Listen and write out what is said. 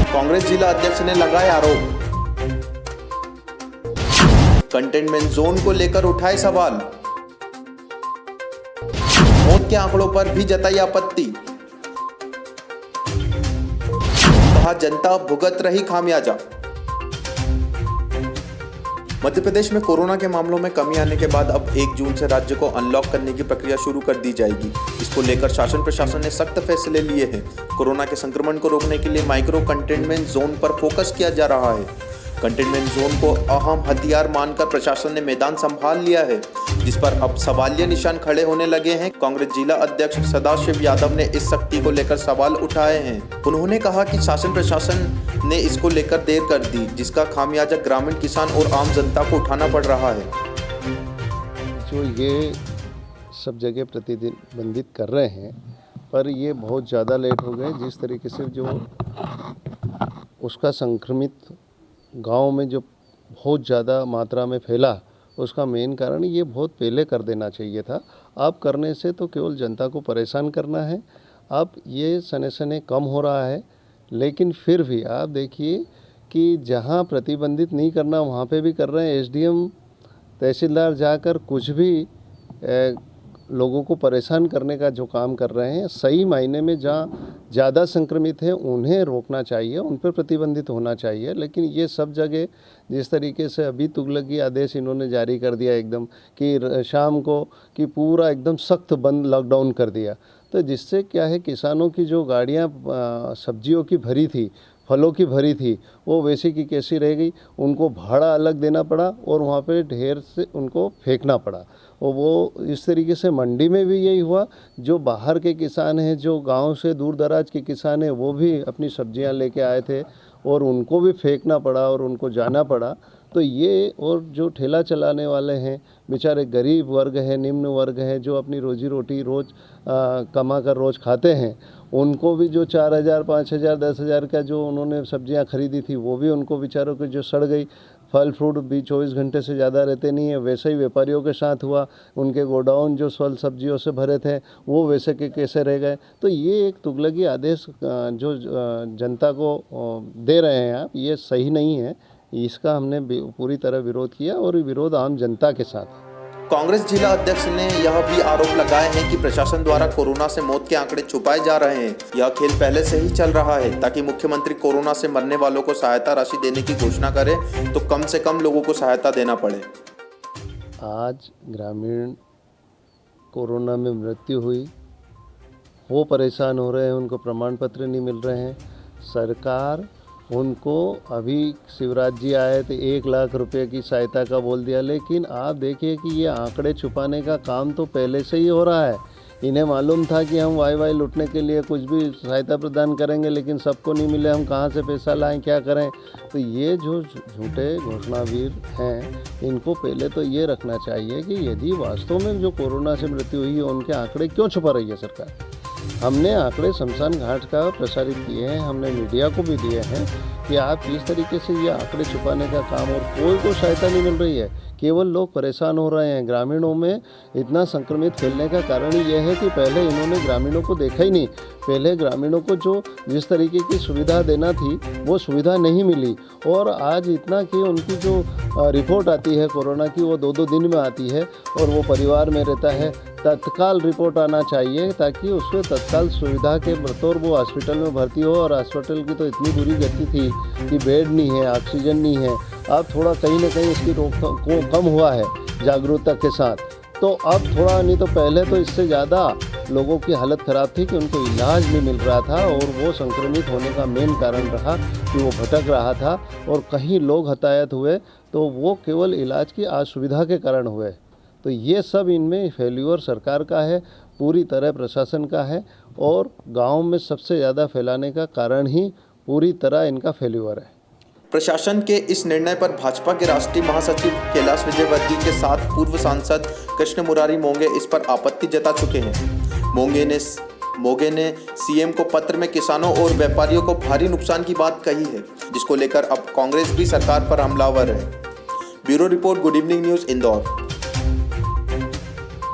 कांग्रेस जिला अध्यक्ष ने लगाए आरोप, कंटेनमेंट जोन को लेकर उठाए सवाल, मौत के आंकड़ों पर भी जताई आपत्ति, कहा जनता भुगत रही खामियाजा। मध्य प्रदेश में कोरोना के मामलों में कमी आने के बाद अब 1 जून से राज्य को अनलॉक करने की प्रक्रिया शुरू कर दी जाएगी। इसको लेकर शासन प्रशासन ने सख्त फैसले लिए हैं। कोरोना के संक्रमण को रोकने के लिए माइक्रो कंटेनमेंट जोन पर फोकस किया जा रहा है। कंटेनमेंट जोन को अहम हथियार मानकर प्रशासन ने मैदान संभाल लिया है, जिस पर अब सवालिया निशान खड़े होने लगे हैं। कांग्रेस जिला अध्यक्ष सदाशिव यादव ने इस सख्ती को लेकर सवाल उठाए हैं। उन्होंने कहा कि शासन प्रशासन ने इसको लेकर देर कर दी, जिसका खामियाजा ग्रामीण किसान और आम जनता को उठाना पड़ रहा है। जो ये सब जगह प्रतिबंधित कर रहे हैं, पर ये बहुत ज़्यादा लेट हो गए। जिस तरीके से जो उसका संक्रमित गांव में जो बहुत ज़्यादा मात्रा में फैला, उसका मेन कारण ये बहुत पहले कर देना चाहिए था। अब करने से तो केवल जनता को परेशान करना है। अब ये सने सने कम हो रहा है, लेकिन फिर भी आप देखिए कि जहां प्रतिबंधित नहीं करना वहां पे भी कर रहे हैं। एसडीएम तहसीलदार जाकर कुछ भी लोगों को परेशान करने का जो काम कर रहे हैं। सही मायने में जहाँ ज़्यादा संक्रमित हैं उन्हें रोकना चाहिए, उन पर प्रतिबंधित होना चाहिए। लेकिन ये सब जगह जिस तरीके से अभी तुगलकी आदेश इन्होंने जारी कर दिया एकदम कि शाम को कि पूरा एकदम सख्त बंद लॉकडाउन कर दिया, तो जिससे क्या है, किसानों की जो गाड़ियाँ सब्जियों की भरी थी, फलों की भरी थी, वो वैसी की कैसी रह गई। उनको भाड़ा अलग देना पड़ा और वहाँ पे ढेर से उनको फेंकना पड़ा। और वो इस तरीके से मंडी में भी यही हुआ। जो बाहर के किसान हैं, जो गांव से दूर दराज के किसान हैं, वो भी अपनी सब्जियां लेके आए थे और उनको भी फेंकना पड़ा और उनको जाना पड़ा। तो ये, और जो ठेला चलाने वाले हैं बेचारे गरीब वर्ग है, निम्न वर्ग है, जो अपनी रोजी रोटी रोज़ कमा कर रोज़ खाते हैं, उनको भी जो 4,000, 5,000, 10,000 का जो उन्होंने सब्जियां खरीदी थी, वो भी उनको बेचारों को जो सड़ गई। फल फ्रूट भी 24 घंटे से ज़्यादा रहते नहीं है। वैसे ही व्यापारियों के साथ हुआ, उनके गोडाउन जो फल सब्जियों से भरे थे वो वैसे के कैसे रह गए। तो ये एक तुगलकी आदेश जो जनता को दे रहे हैं आप, ये सही नहीं है। इसका हमने पूरी तरह विरोध किया और विरोध आम जनता के साथ। कांग्रेस जिला अध्यक्ष ने यह भी आरोप लगाए हैं कि प्रशासन द्वारा कोरोना से मौत के आंकड़े छुपाए जा रहे हैं। यह खेल पहले से ही चल रहा है ताकि मुख्यमंत्री कोरोना से मरने वालों को सहायता राशि देने की घोषणा करे तो कम से कम लोगों को सहायता देना पड़े। आज ग्रामीण कोरोना में मृत्यु हुई, वो परेशान हो रहे हैं, उनको प्रमाण पत्र नहीं मिल रहे हैं। सरकार उनको, अभी शिवराज जी आए थे 1 लाख रुपए की सहायता का बोल दिया, लेकिन आप देखिए कि ये आंकड़े छुपाने का काम तो पहले से ही हो रहा है। इन्हें मालूम था कि हम वाई लूटने के लिए कुछ भी सहायता प्रदान करेंगे, लेकिन सबको नहीं मिले, हम कहाँ से पैसा लाएं, क्या करें। तो ये जो झूठे घोषणावीर हैं, इनको पहले तो ये रखना चाहिए कि यदि वास्तव में जो कोरोना से मृत्यु हुई है उनके आंकड़े क्यों छुपा रही है सरकार। हमने आंकड़े शमशान घाट का प्रसारित किए हैं, हमने मीडिया को भी दिए हैं कि आप किस तरीके से ये आंकड़े छुपाने का काम, और कोई को सहायता नहीं मिल रही है, केवल लोग परेशान हो रहे हैं। ग्रामीणों में इतना संक्रमित फैलने का कारण यह है कि पहले इन्होंने ग्रामीणों को देखा ही नहीं। पहले ग्रामीणों को जो जिस तरीके की सुविधा देना थी वो सुविधा नहीं मिली, और आज इतना कि उनकी जो रिपोर्ट आती है कोरोना की, वो 2-2 दिन में आती है और वो परिवार में रहता है। तत्काल रिपोर्ट आना चाहिए ताकि उसमें तत्काल सुविधा के बतौर वो हॉस्पिटल में भर्ती हो। और हॉस्पिटल की तो इतनी बुरी गति थी कि बेड नहीं है, ऑक्सीजन नहीं है। अब थोड़ा कहीं ना कहीं इसकी रोकथाम को कम हुआ है जागरूकता के साथ। तो अब थोड़ा, नहीं तो पहले तो इससे ज़्यादा लोगों की हालत ख़राब थी कि उनको इलाज नहीं मिल रहा था, और वो संक्रमित होने का मेन कारण रहा कि वो भटक रहा था। और कहीं लोग हताहत हुए तो वो केवल इलाज की असुविधा के कारण हुए। तो ये सब इनमें फेल्यूर सरकार का है, पूरी तरह प्रशासन का है, और गांव में सबसे ज़्यादा फैलाने का कारण ही पूरी तरह इनका फेल्यूर है। प्रशासन के इस निर्णय पर भाजपा के राष्ट्रीय महासचिव कैलाश विजयवर्गीय के साथ पूर्व सांसद कृष्ण मुरारी मोंगे इस पर आपत्ति जता चुके हैं। मोंगे ने सीएम को पत्र में किसानों और व्यापारियों को भारी नुकसान की बात कही है, जिसको लेकर अब कांग्रेस भी सरकार पर हमलावर है। Bureau report, good evening news, Indore.